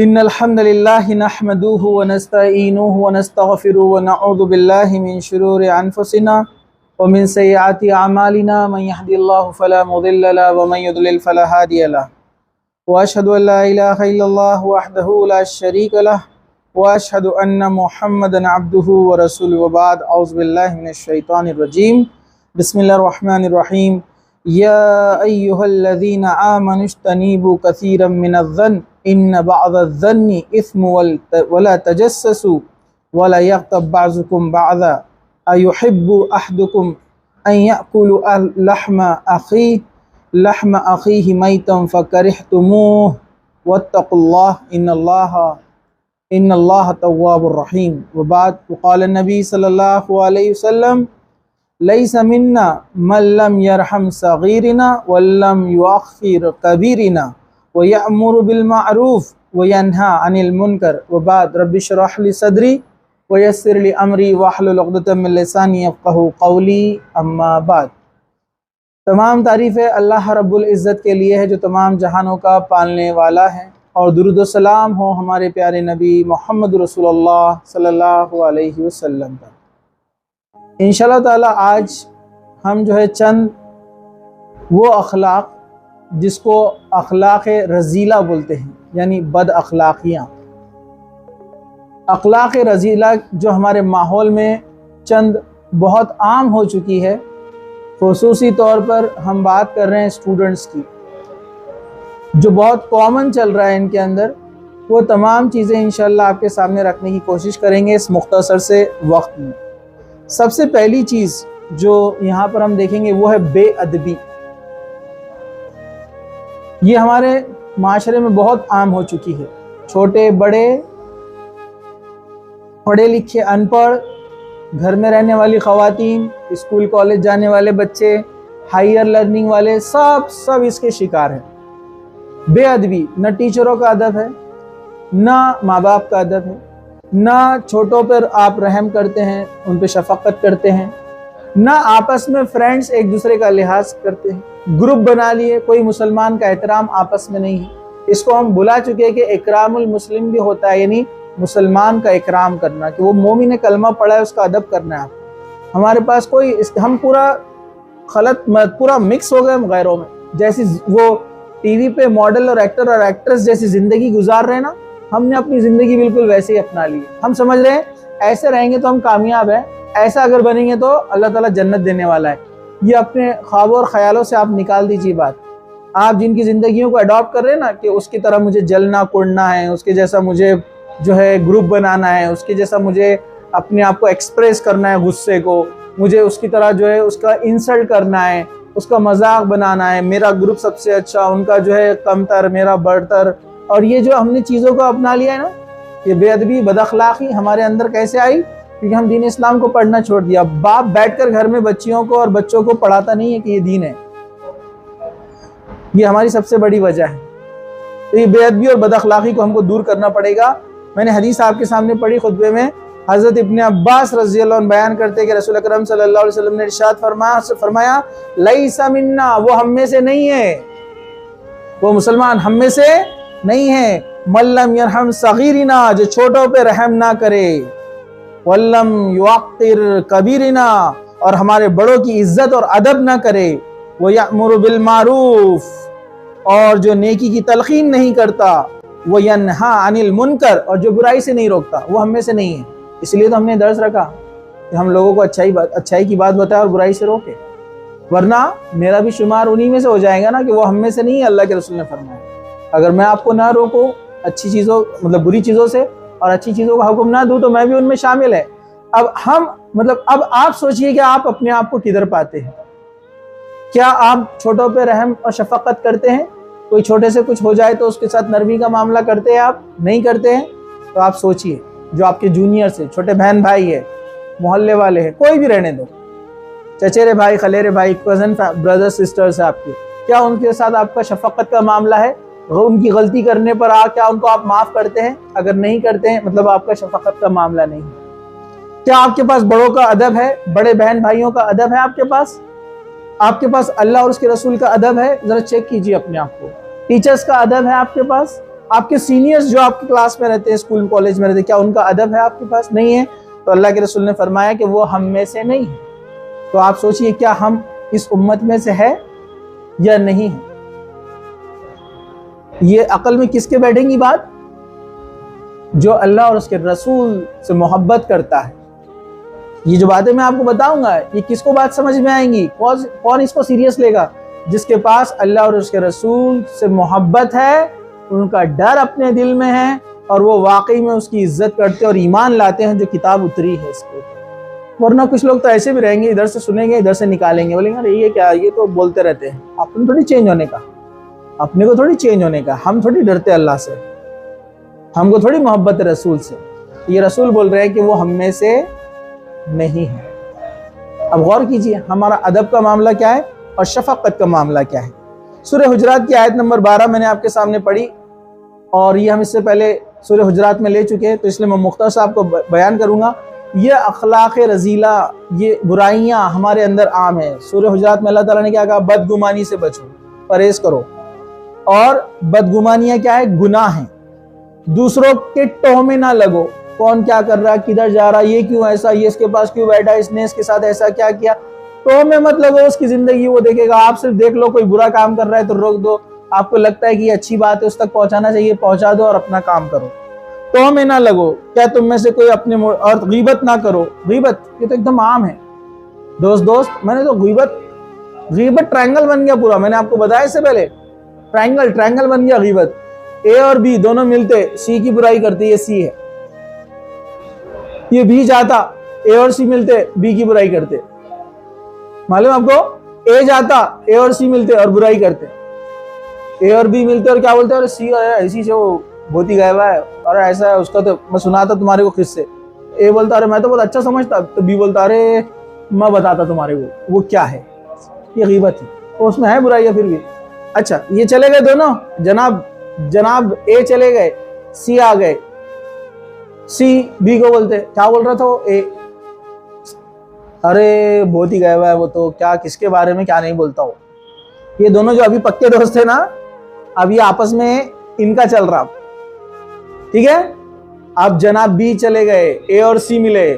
إن الحمد لله نحمده ونستعينه ونستغفره ونعوذ بالله من شرور أنفسنا ومن سيئات أعمالنا من يهد الله فلا مضل له ومن يضلل فلا هادي له وأشهد أن لا إله إلا الله وحده لا شريك له وأشهد أن محمدا عبده ورسوله وبعد أعوذ بالله من الشيطان الرجيم بسم الله الرحمن الرحيم يا أيها الذين آمنوا اجتنبوا كثيرا من الظن إن بعض الظن إثم ولا تجسسوا ولا يغتب بعضكم بعضا أيحب أحدكم أن يأكل لحم أخيه ميتا فكرهتموه واتقوا الله إن الله تواب الرحيم وبعد وقال النبي صلى الله عليه وسلم ليس منا من لم يرحم صغيرنا ولم يؤخر كبيرنا ويأمر بالمعروف وينهى عن المنكر وبعد رب اشرح لي صدري ويسر لي أمري واحلل عقدة من لساني يفقهوا قولي اما بعد۔ تمام تعریفیں اللہ رب العزت کے لیے ہے جو تمام جہانوں کا پالنے والا ہے، اور درود و سلام ہو ہمارے پیارے نبی محمد رسول اللہ صلی اللہ علیہ وسلم پر۔ انشاءاللہ تعالی آج ہم جو ہے چند وہ اخلاق جس کو اخلاق رذیلہ بولتے ہیں، یعنی بد اخلاقیاں، اخلاق رذیلہ جو ہمارے ماحول میں چند بہت عام ہو چکی ہے، خصوصی طور پر ہم بات کر رہے ہیں اسٹوڈنٹس کی، جو بہت کامن چل رہا ہے ان کے اندر، وہ تمام چیزیں انشاءاللہ آپ کے سامنے رکھنے کی کوشش کریں گے اس مختصر سے وقت میں۔ سب سے پہلی چیز جو یہاں پر ہم دیکھیں گے وہ ہے بے ادبی۔ یہ ہمارے معاشرے میں بہت عام ہو چکی ہے، چھوٹے بڑے، پڑھے لکھے ان پڑھ، گھر میں رہنے والی خواتین، اسکول کالج جانے والے بچے، ہائر لرننگ والے، سب اس کے شکار ہیں۔ بے ادبی، نہ ٹیچروں کا ادب ہے، نہ ماں باپ کا ادب ہے، نہ چھوٹوں پر آپ رحم کرتے ہیں، ان پہ شفقت کرتے ہیں، نہ آپس میں فرینڈز ایک دوسرے کا لحاظ کرتے ہیں، گروپ بنا لیے، کوئی مسلمان کا احترام آپس میں نہیں ہے۔ اس کو ہم بلا چکے کہ اکرام المسلم بھی ہوتا ہے، یعنی مسلمان کا اکرام کرنا، کہ وہ مومن کلمہ پڑھا ہے اس کا ادب کرنا ہے۔ ہمارے پاس ہم پورا مکس ہو گئے غیروں میں، جیسی وہ ٹی وی پہ ماڈل اور ایکٹر اور ایکٹریس جیسی زندگی گزار رہے ہیں نا، ہم نے اپنی زندگی بالکل ویسے ہی اپنا لی ہے۔ ہم سمجھ رہے ہیں ایسے رہیں گے تو ہم کامیاب ہیں، ایسا اگر بنیں گے تو اللہ تعالیٰ جنت دینے والا ہے۔ یہ اپنے خوابوں اور خیالوں سے آپ نکال دیجیے بات۔ آپ جن کی زندگیوں کو اڈاپٹ کر رہے ہیں نا کہ اس کی طرح مجھے جلنا کوڑنا ہے، اس کے جیسا مجھے جو ہے گروپ بنانا ہے، اس کے جیسا مجھے اپنے آپ کو ایکسپریس کرنا ہے، غصے کو مجھے اس کی طرح جو ہے اس کا انسلٹ کرنا ہے، اس کا مذاق بنانا ہے، میرا گروپ سب سے اچھا، ان کا جو ہے کمتر، میرا بڑھتر۔ اور یہ جو ہم نے چیزوں کو اپنا لیا ہے نا، یہ بے ادبی بد اخلاقی ہمارے اندر کیسے آئی؟ کیونکہ ہم دین اسلام کو پڑھنا چھوڑ دیا۔ باپ بیٹھ کر گھر میں بچیوں کو اور بچوں کو پڑھاتا نہیں ہے کہ یہ دین ہے، یہ ہماری سب سے بڑی وجہ ہے۔ تو یہ بے ادبی اور بد اخلاقی کو ہم کو دور کرنا پڑے گا۔ میں نے حدیث آپ کے سامنے پڑھی خطبے میں، حضرت ابن عباس رضی اللہ عنہ بیان کرتے کہ رسول اکرم صلی اللہ علیہ وسلم نے ارشاد فرمایا لیس منا، وہ ہم میں سے نہیں ہے، وہ مسلمان ہم میں سے نہیں ہے، من لم یرحم صغیرنا، جو چھوٹوں پہ رحم نہ کرے، ولم یوقر کبیرنا، اور ہمارے بڑوں کی عزت اور ادب نہ کرے، ویأمر بالمعروف، اور جو نیکی کی تلقین نہیں کرتا، وینہا عن المنکر، اور جو برائی سے نہیں روکتا، وہ ہم میں سے نہیں ہے۔ اس لیے تو ہم نے درس رکھا کہ ہم لوگوں کو اچھائی کی بات بتائے اور برائی سے روکے، ورنہ میرا بھی شمار انہی میں سے ہو جائے گا نا کہ وہ ہم میں سے نہیں ہے۔ اللہ کے رسول نے فرمایا اگر میں آپ کو نہ روکوں اچھی چیزوں بری چیزوں سے اور اچھی چیزوں کا حکم نہ دوں تو میں بھی ان میں شامل ہے۔ اب آپ سوچئے کہ آپ اپنے آپ کو کدھر پاتے ہیں؟ کیا آپ چھوٹوں پہ رحم اور شفقت کرتے ہیں؟ کوئی چھوٹے سے کچھ ہو جائے تو اس کے ساتھ نرمی کا معاملہ کرتے ہیں؟ آپ نہیں کرتے ہیں تو آپ سوچئے، جو آپ کے جونیئر سے، چھوٹے بہن بھائی ہے، محلے والے ہیں، کوئی بھی رہنے دو، چچیرے بھائی، خلیرے بھائی، کزن بردر سسٹرز ہیں آپ کے، کیا ان کے ساتھ آپ کا شفقت کا معاملہ ہے؟ ان کی غلطی کرنے پر کیا ان کو آپ معاف کرتے ہیں؟ اگر نہیں کرتے ہیں مطلب آپ کا شفقت کا معاملہ نہیں ہے۔ کیا آپ کے پاس بڑوں کا ادب ہے؟ بڑے بہن بھائیوں کا ادب ہے آپ کے پاس اللہ اور اس کے رسول کا ادب ہے؟ ذرا چیک کیجئے اپنے آپ کو۔ ٹیچرز کا ادب ہے آپ کے پاس؟ آپ کے سینئرز جو آپ کی کلاس میں رہتے ہیں، اسکول کالج میں رہتے ہیں، کیا ان کا ادب ہے آپ کے پاس؟ نہیں ہے. تو اللہ کے رسول نے فرمایا کہ وہ ہم میں سے نہیں ہے. تو آپ سوچئے کیا ہم اس امت میں سے ہے یا نہیں ہے؟ یہ عقل میں کس کے بیٹھیں گی بات؟ جو اللہ اور اس کے رسول سے محبت کرتا ہے. یہ جو باتیں میں آپ کو بتاؤں گا یہ کس کو بات سمجھ میں آئیں گی؟ کون اس کو سیریس لے گا؟ جس کے پاس اللہ اور اس کے رسول سے محبت ہے، ان کا ڈر اپنے دل میں ہے، اور وہ واقعی میں اس کی عزت کرتے اور ایمان لاتے ہیں جو کتاب اتری ہے اس کو. ورنہ کچھ لوگ تو ایسے بھی رہیں گے، ادھر سے سنیں گے ادھر سے نکالیں گے، بولیں گے یہ کیا، یہ تو بولتے رہتے ہیں. اپنے تھوڑی چینج ہونے کا، اپنے کو تھوڑی چینج ہونے کا. ہم تھوڑی ڈرتے اللہ سے، ہم کو تھوڑی محبت ہے رسول سے. یہ رسول بول رہے ہیں کہ وہ ہم میں سے نہیں ہے. اب غور کیجئے ہمارا ادب کا معاملہ کیا ہے اور شفقت کا معاملہ کیا ہے. سورہ حجرات کی آیت نمبر 12 میں نے آپ کے سامنے پڑھی، اور یہ ہم اس سے پہلے سورہ حجرات میں لے چکے ہیں، تو اس لیے میں مختصر آپ کو بیان کروں گا. یہ اخلاق رذیلہ، یہ برائیاں ہمارے اندر عام ہیں. سورہ حجرات میں اللہ تعالیٰ نے کیا کہا؟ بدگمانی سے بچو، پرہیز کرو. اور بدگمانیاں کیا ہے؟ گناہ ہیں. دوسروں کے ٹوہمے نہ لگو، کون کیا کر رہا ہے، کدھر جا رہا ہے، یہ کیوں ایسا، یہ اس کے پاس کیوں بیٹھا، اس نے اس کے ساتھ ایسا کیا کیا. ٹوہمے مت لگو، اس کی زندگی وہ دیکھے گا. آپ صرف دیکھ لو کوئی برا کام کر رہا ہے تو روک دو، آپ کو لگتا ہے کہ یہ اچھی بات ہے، اس تک پہنچانا چاہیے، پہنچا دو اور اپنا کام کرو. ٹوہمے نہ لگو. کیا تم میں سے کوئی اپنے اور غیبت نہ کرو. غیبت یہ تو ایک دم عام ہے. دوست میں نے تو غیبت ٹرائنگل بن گیا پورا. میں نے آپ کو بتایا اس سے پہلے، ٹرائنگل بن گیا غیبت. اے اور بی دونوں ملتے سی کی برائی کرتے، یہ سی ہے. یہ بی جاتا، اے اور سی ملتے بی کی برائی کرتے. معلوم آپ کو؟ اے جاتا، اے اور سی ملتے اور برائی کرتے. اے اور بی ملتے اور کیا بولتے ہیں؟ سی ایسی سے وہ بہت ہی غائبہ ہے، اور ایسا ہے اس کا، تو میں سناتا تمہارے کو قصے. اے بولتا ارے میں تو بہت اچھا سمجھتا، تو بی بولتا ارے میں بتاتا تمہارے کو وہ کیا ہے. یہ غیبت ہے، تو اس میں ہے برائی پھر بھی. اچھا یہ چلے گئے دونوں، جناب اے چلے گئے، سی آ گئے. سی بی کو بولتے کیا بول رہا تھا وہ؟ اے ارے بہت ہی غائبہ ہے وہ تو، کیا کس کے بارے میں کیا نہیں بولتا ہو. یہ دونوں جو ابھی پکے دوست تھے نا، اب یہ آپس میں ان کا چل رہا. ٹھیک ہے. اب جناب بی چلے گئے، اے اور سی ملے.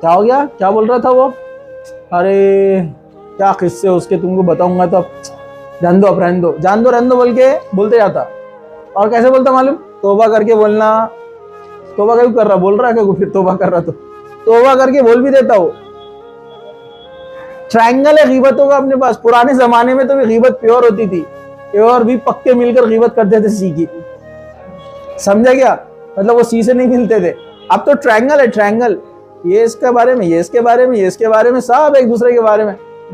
کیا ہو گیا؟ کیا بول رہا تھا وہ؟ ارے کیا قصے اس کے تم کو بتاؤں گا تو جان دو، اب رہن دو بول کے بولتے جاتا. اور کیسے بولتا معلوم؟ توبہ کر کے بولنا. توبہ کیوں کر رہا؟ بول رہا کہ پھر توبہ کر رہا، تو توبہ کر کے بول بھی دیتا ہو. ٹرائنگل ہے غیبتوں کا اپنے پاس. پرانے زمانے میں تو بھی غیبت پیور ہوتی تھی، اے اور بھی پکے مل کر غیبت کرتے تھے سی کی. سمجھا کیا مطلب؟ وہ سی سے نہیں ملتے تھے. اب تو ٹرائنگل ہے، ٹرائنگل. یہ اس کے بارے میں، یہ اس کے بارے میں، یہ اس کے بارے میں، سب ایک دوسرے کے بارے میں.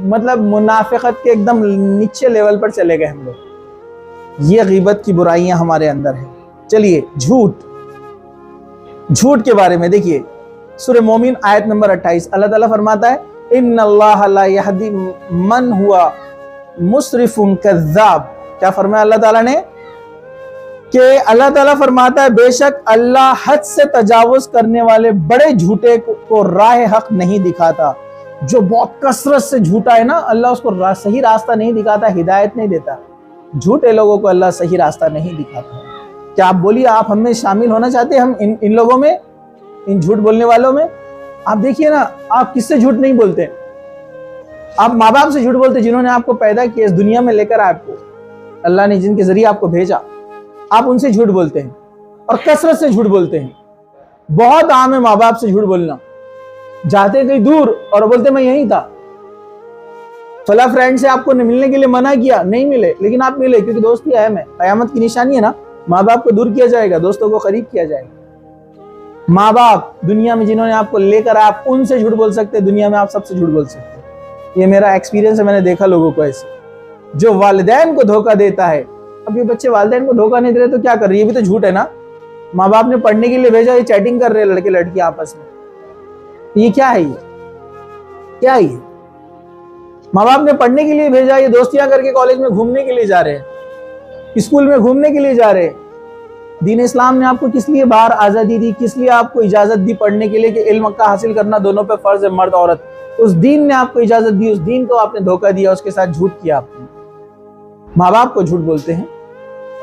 مطلب منافقت کے ایک دم نیچے لیول پر چلے گئے ہم لوگ. یہ غیبت کی برائیاں ہمارے اندر ہیں. چلیے جھوٹ کے بارے میں دیکھیے سورہ مومن آیت نمبر 28. اللہ تعالیٰ فرماتا ہے ان اللہ لا یہدی من ہوا مسرف کذاب. کیا فرمایا اللہ تعالیٰ نے؟ کہ اللہ تعالیٰ فرماتا ہے بے شک اللہ حد سے تجاوز کرنے والے بڑے جھوٹے کو راہ حق نہیں دکھاتا. جو بہت کثرت سے جھوٹا ہے نا، اللہ اس کو صحیح راستہ نہیں دکھاتا، ہدایت نہیں دیتا. جھوٹے لوگوں کو اللہ صحیح راستہ نہیں دکھاتا. کیا آپ بولیے آپ ہم میں شامل ہونا چاہتے ہیں؟ ہم ان لوگوں میں، ان جھوٹ بولنے والوں میں؟ آپ دیکھیے نا، آپ کس سے جھوٹ نہیں بولتے؟ آپ ماں باپ سے جھوٹ بولتے، جنہوں نے آپ کو پیدا کیا، اس دنیا میں لے کر آپ کو اللہ نے جن کے ذریعے آپ کو بھیجا، آپ ان سے جھوٹ بولتے ہیں اور کثرت سے جھوٹ بولتے ہیں. بہت عام ہے ماں باپ سے جھوٹ بولنا. جاتے کہیں دور اور بولتے میں یہیں تھا. فلاں فرینڈ سے آپ کو ملنے کے لیے منع کیا، نہیں ملے، لیکن آپ ملے کیونکہ دوستی اہم ہے. قیامت کی نشانی ہے نا، ماں باپ کو دور کیا جائے گا، دوستوں کو قریب کیا جائے گا. ماں باپ دنیا میں جنہوں نے آپ کو لے کر، آپ ان سے جھوٹ بول سکتے، دنیا میں آپ سب سے جھوٹ بول سکتے. یہ میرا ایکسپیرینس ہے، میں نے دیکھا لوگوں کو ایسے. جو والدین کو دھوکہ دیتا ہے، اب یہ بچے والدین کو دھوکہ نہیں دے رہے تو کیا کر رہے؟ یہ بھی تو جھوٹ ہے نا. ماں باپ نے پڑھنے کے لیے بھیجا، یہ چیٹنگ کر رہے لڑکے لڑکی آپس میں. یہ کیا ہے؟ یہ کیا ہے؟ یہ ماں باپ نے پڑھنے کے لیے بھیجا، یہ دوستیاں کر کے کالج میں گھومنے کے لیے جا رہے ہیں، اسکول میں گھومنے کے لیے جا رہے ہیں. دین اسلام نے آپ کو کس لیے باہر آزادی دی؟ کس لیے آپ کو اجازت دی پڑھنے کے لیے کہ علم کا حاصل کرنا دونوں پہ فرض ہے، مرد عورت. اس دین نے آپ کو اجازت دی، اس دین کو آپ نے دھوکہ دیا، اس کے ساتھ جھوٹ کیا. آپ نے ماں باپ کو جھوٹ بولتے ہیں.